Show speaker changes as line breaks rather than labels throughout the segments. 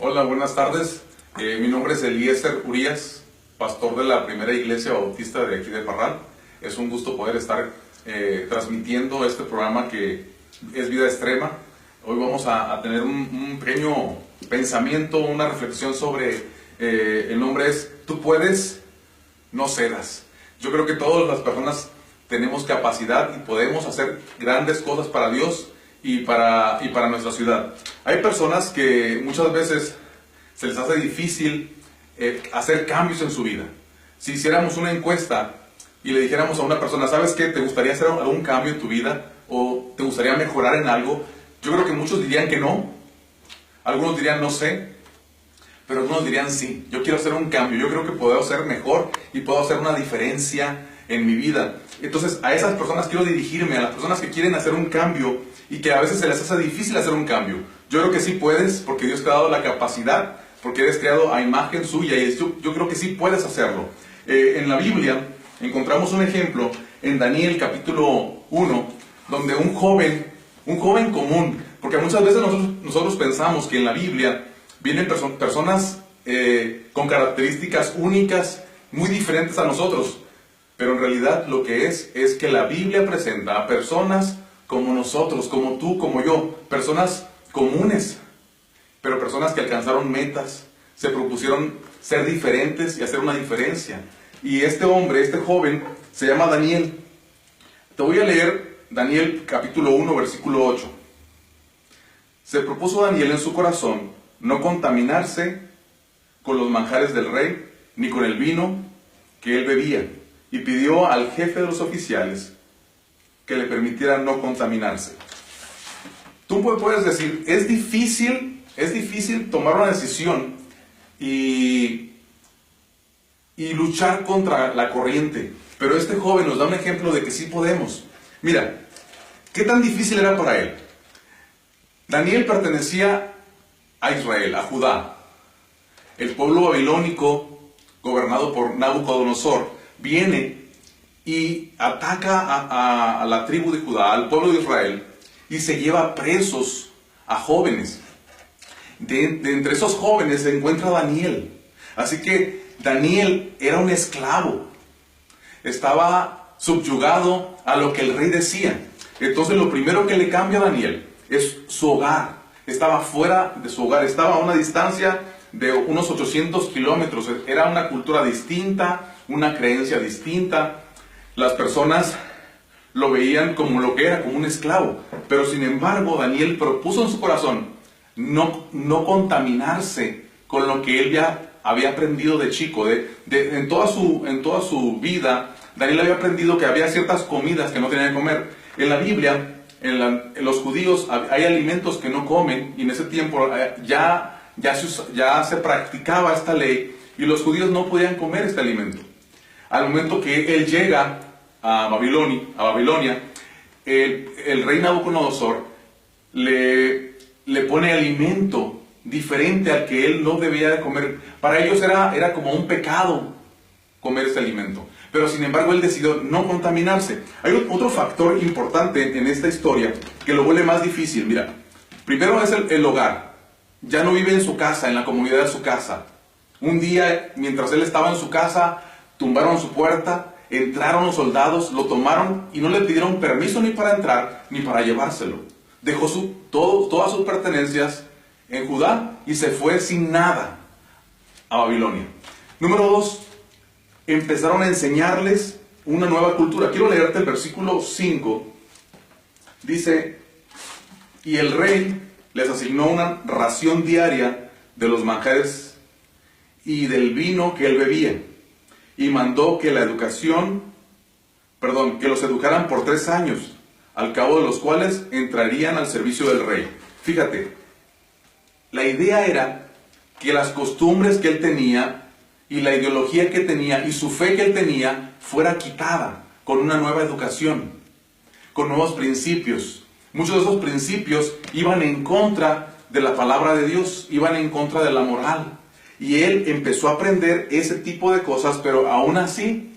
Hola, buenas tardes. Mi nombre es Eliezer Urias, pastor de la primera iglesia bautista de aquí de Parral. Es un gusto poder estar transmitiendo este programa que es Vida Extrema. Hoy vamos a tener un pequeño pensamiento, una reflexión sobre el nombre es Tú puedes, no cedas. Yo creo que todas las personas tenemos capacidad y podemos hacer grandes cosas para Dios y para nuestra ciudad. Hay personas que muchas veces se les hace difícil hacer cambios en su vida. Si hiciéramos una encuesta y le dijéramos a una persona, ¿sabes qué? ¿Te gustaría hacer algún cambio en tu vida? ¿O te gustaría mejorar en algo? Yo creo que muchos dirían que no. Algunos dirían no sé. Pero algunos dirían sí. Yo quiero hacer un cambio. Yo creo que puedo ser mejor y puedo hacer una diferencia en mi vida. Entonces a esas personas quiero dirigirme, a las personas que quieren hacer un cambio y que a veces se les hace difícil hacer un cambio. Yo creo que sí puedes, porque Dios te ha dado la capacidad, porque eres creado a imagen suya y yo creo que sí puedes hacerlo. En la Biblia encontramos un ejemplo en Daniel capítulo 1, donde un joven común, porque muchas veces nosotros pensamos que en la Biblia vienen personas con características únicas, muy diferentes a nosotros, pero en realidad lo que es que la Biblia presenta a personas como nosotros, como tú, como yo, personas comunes, pero personas que alcanzaron metas, se propusieron ser diferentes y hacer una diferencia. Y este joven, se llama Daniel. Te voy a leer Daniel capítulo 1, versículo 8. Se propuso Daniel en su corazón no contaminarse con los manjares del rey, ni con el vino que él bebía, y pidió al jefe de los oficiales que le permitiera no contaminarse. Tú puedes decir, es difícil tomar una decisión y luchar contra la corriente, pero este joven nos da un ejemplo de que sí podemos. Mira, ¿qué tan difícil era para él? Daniel pertenecía a Israel, a Judá. El pueblo babilónico, gobernado por Nabucodonosor, viene y ataca a la tribu de Judá, al pueblo de Israel, y se lleva presos a jóvenes. De entre esos jóvenes se encuentra Daniel. Así que Daniel era un esclavo. Estaba subyugado a lo que el rey decía. Entonces lo primero que le cambia a Daniel es su hogar. Estaba fuera de su hogar, estaba a una distancia de unos 800 kilómetros. Era una cultura distinta, una creencia distinta. Las personas lo veían como lo que era, como un esclavo. Pero sin embargo, Daniel propuso en su corazón no contaminarse con lo que él ya había aprendido de chico. En toda su vida, Daniel había aprendido que había ciertas comidas que no tenía que comer. En la Biblia, en los judíos hay alimentos que no comen, y en ese tiempo ya se practicaba esta ley, y los judíos no podían comer este alimento. Al momento que él llega a Babilonia, el rey Nabucodonosor le pone alimento diferente al que él no debía de comer. Para ellos era como un pecado comer este alimento. Pero sin embargo él decidió no contaminarse. Hay otro factor importante en esta historia que lo vuelve más difícil. Mira, primero es el hogar. Ya no vive en su casa, en la comunidad de su casa. Un día, mientras él estaba en su casa, tumbaron su puerta, entraron los soldados, lo tomaron y no le pidieron permiso ni para entrar ni para llevárselo. Dejó todas sus pertenencias en Judá y se fue sin nada a Babilonia. Número 2, empezaron a enseñarles una nueva cultura. Quiero leerte el versículo 5. Dice, y el rey les asignó una ración diaria de los manjares y del vino que él bebía, y mandó que que los educaran por 3 años, al cabo de los cuales entrarían al servicio del rey. Fíjate, la idea era que las costumbres que él tenía y la ideología que tenía y su fe que él tenía fuera quitada con una nueva educación, con nuevos principios. Muchos de esos principios iban en contra de la palabra de Dios, iban en contra de la moral. Y él empezó a aprender ese tipo de cosas, pero aún así,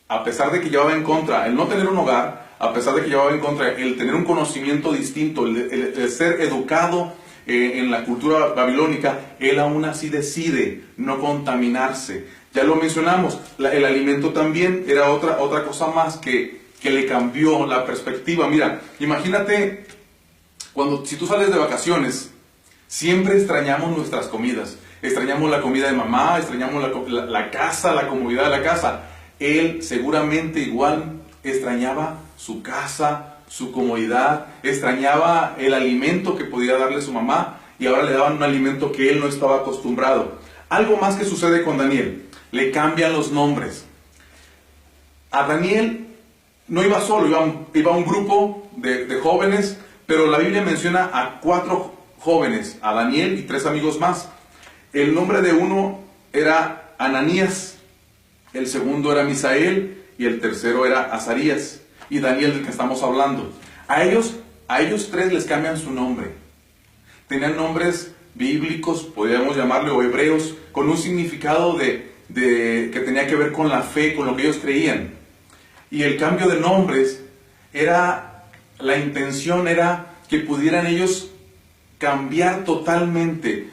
a pesar de que llevaba en contra el no tener un hogar, a pesar de que llevaba en contra el tener un conocimiento distinto, el ser educado en la cultura babilónica, él aún así decide no contaminarse. Ya lo mencionamos, el alimento también era otra cosa más que le cambió la perspectiva. Mira, imagínate, si tú sales de vacaciones, siempre extrañamos nuestras comidas. Extrañamos la comida de mamá, extrañamos la casa, la comodidad de la casa. Él seguramente igual extrañaba su casa, su comodidad, extrañaba el alimento que podía darle su mamá, y ahora le daban un alimento que él no estaba acostumbrado. Algo más que sucede con Daniel, le cambian los nombres. A Daniel no iba solo, iba un grupo de jóvenes, pero la Biblia menciona a 4 jóvenes, a Daniel y 3 amigos más. El nombre de uno era Ananías, el segundo era Misael y el tercero era Azarías. Y Daniel, del que estamos hablando. A ellos 3 les cambian su nombre. Tenían nombres bíblicos, podríamos llamarle, o hebreos, con un significado que tenía que ver con la fe, con lo que ellos creían. Y el cambio de nombres la intención era que pudieran ellos cambiar totalmente.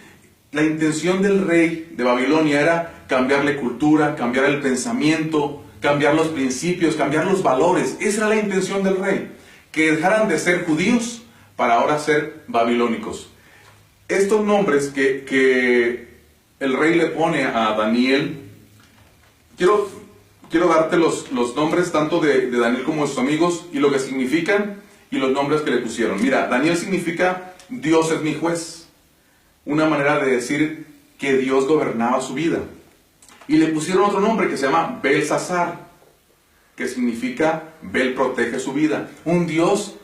La intención del rey de Babilonia era cambiarle cultura, cambiar el pensamiento, cambiar los principios, cambiar los valores. Esa era la intención del rey, que dejaran de ser judíos para ahora ser babilónicos. Estos nombres que el rey le pone a Daniel, quiero darte los nombres tanto de Daniel como de sus amigos, y lo que significan, y los nombres que le pusieron. Mira, Daniel significa Dios es mi juez, una manera de decir que Dios gobernaba su vida. Y le pusieron otro nombre que se llama Belsasar, que significa Bel protege su vida. Un Dios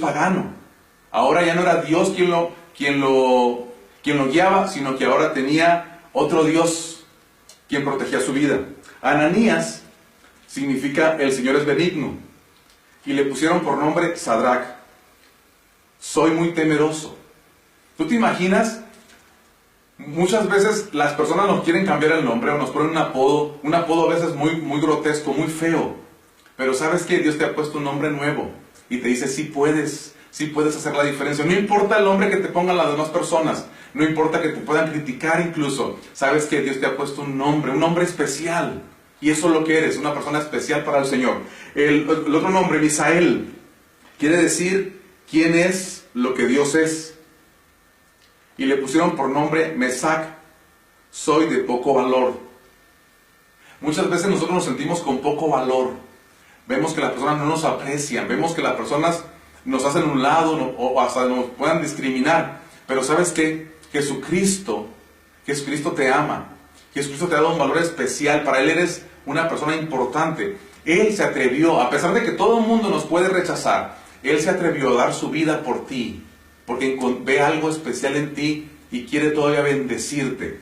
pagano. Ahora ya no era Dios quien lo guiaba, sino que ahora tenía otro Dios quien protegía su vida. Ananías significa el Señor es benigno. Y le pusieron por nombre Sadrach. Soy muy temeroso. ¿Tú te imaginas? Muchas veces las personas nos quieren cambiar el nombre o nos ponen un apodo a veces muy grotesco, muy feo. Pero ¿sabes qué? Dios te ha puesto un nombre nuevo y te dice, sí puedes hacer la diferencia. No importa el nombre que te pongan las demás personas, no importa que te puedan criticar incluso. ¿Sabes qué? Dios te ha puesto un nombre especial. Y eso es lo que eres, una persona especial para el Señor. El otro nombre, Misael, quiere decir quién es lo que Dios es. Y le pusieron por nombre Mesac, soy de poco valor. Muchas veces nosotros nos sentimos con poco valor. Vemos que las personas no nos aprecian, vemos que las personas nos hacen un lado o hasta nos puedan discriminar. Pero ¿sabes qué? Jesucristo te ama. Jesucristo te ha dado un valor especial. Para Él eres una persona importante. Él se atrevió, a pesar de que todo el mundo nos puede rechazar, Él se atrevió a dar su vida por ti. Porque ve algo especial en ti y quiere todavía bendecirte.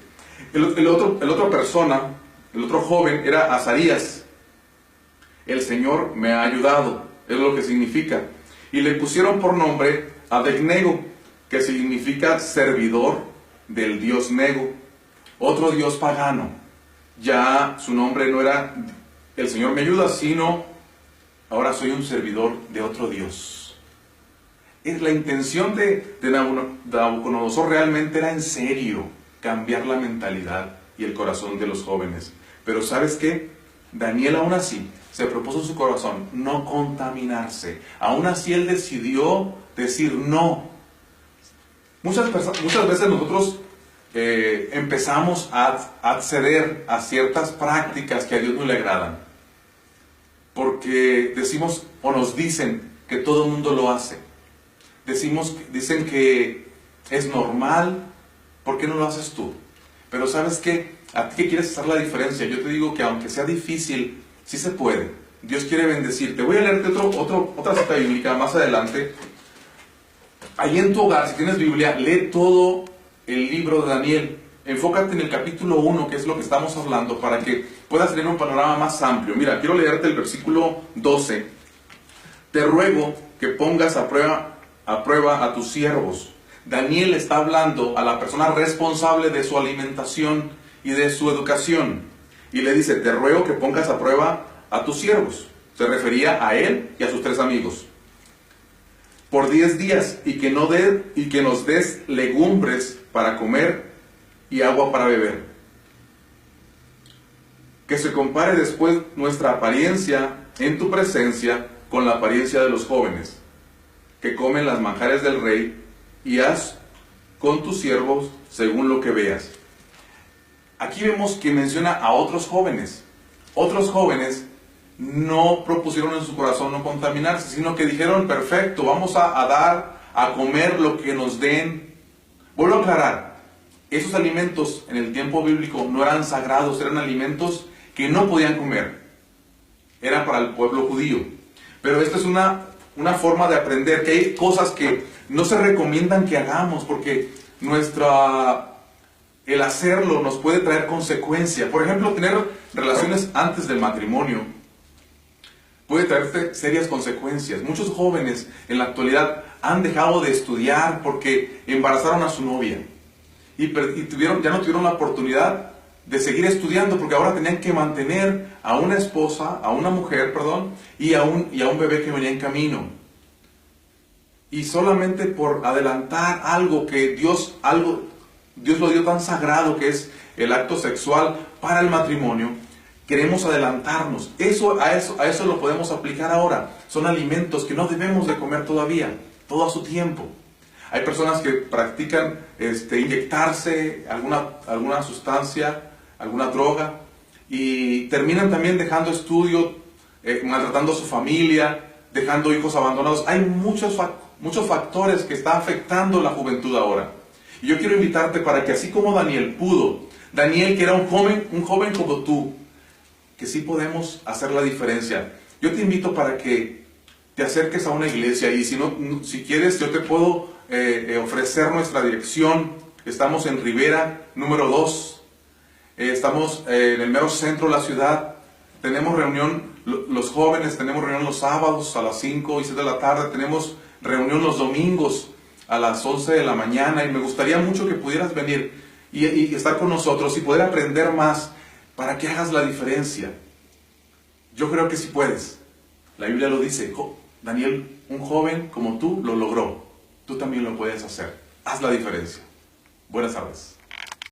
El otro joven era Azarías. El Señor me ha ayudado, es lo que significa. Y le pusieron por nombre Abednego, que significa servidor del dios Nego, otro dios pagano. Ya su nombre no era el Señor me ayuda, sino ahora soy un servidor de otro dios. La intención de Nabucodonosor realmente era en serio, cambiar la mentalidad y el corazón de los jóvenes. Pero ¿sabes qué? Daniel aún así se propuso en su corazón no contaminarse. Aún así él decidió decir no. Muchas veces nosotros empezamos a acceder a ciertas prácticas que a Dios no le agradan. Porque decimos o nos dicen que todo el mundo lo hace. Dicen que es normal, ¿por qué no lo haces tú? Pero ¿sabes qué? ¿A ti qué quieres hacer la diferencia? Yo te digo que aunque sea difícil, sí se puede. Dios quiere bendecirte. Voy a leerte otra cita bíblica más adelante. Allí en tu hogar, si tienes Biblia, lee todo el libro de Daniel. Enfócate en el capítulo 1, que es lo que estamos hablando, para que puedas tener un panorama más amplio. Mira, quiero leerte el versículo 12. Te ruego que pongas a prueba a tus siervos. Daniel está hablando a la persona responsable de su alimentación y de su educación. Y le dice, te ruego que pongas a prueba a tus siervos. Se refería a él y a sus 3 amigos. por 10 días y que nos des legumbres para comer y agua para beber. Que se compare después nuestra apariencia en tu presencia con la apariencia de los jóvenes, que comen las manjares del rey, y haz con tus siervos según lo que veas. Aquí vemos que menciona a otros jóvenes. Otros jóvenes no propusieron en su corazón no contaminarse, sino que dijeron, perfecto, vamos a dar, a comer lo que nos den. Vuelvo a aclarar, esos alimentos en el tiempo bíblico no eran sagrados, eran alimentos que no podían comer. Era para el pueblo judío. Pero esta es una forma de aprender que hay cosas que no se recomiendan que hagamos, porque el hacerlo nos puede traer consecuencias. Por ejemplo, tener relaciones antes del matrimonio puede traerte serias consecuencias. Muchos jóvenes en la actualidad han dejado de estudiar porque embarazaron a su novia y ya no tuvieron la oportunidad de seguir estudiando, porque ahora tenían que mantener a una esposa, a una mujer, perdón, y a un bebé que venía en camino. Y solamente por adelantar algo que Dios lo dio tan sagrado, que es el acto sexual para el matrimonio, queremos adelantarnos. A eso lo podemos aplicar ahora. Son alimentos que no debemos de comer todavía, todo a su tiempo. Hay personas que practican inyectarse alguna sustancia, alguna droga, y terminan también dejando estudio, maltratando a su familia, dejando hijos abandonados. Hay muchos factores que están afectando la juventud ahora. Y yo quiero invitarte para que así como Daniel pudo, Daniel que era un joven como tú, que sí podemos hacer la diferencia. Yo te invito para que te acerques a una iglesia, y si quieres, yo te puedo ofrecer nuestra dirección. Estamos en Rivera, número 2. Estamos en el mero centro de la ciudad. Tenemos reunión, los jóvenes, tenemos reunión los sábados a las 5 y 6 de la tarde. Tenemos reunión los domingos a las 11 de la mañana. Y me gustaría mucho que pudieras venir y estar con nosotros y poder aprender más para que hagas la diferencia. Yo creo que sí puedes. La Biblia lo dice. Daniel, un joven como tú, lo logró. Tú también lo puedes hacer. Haz la diferencia. Buenas tardes.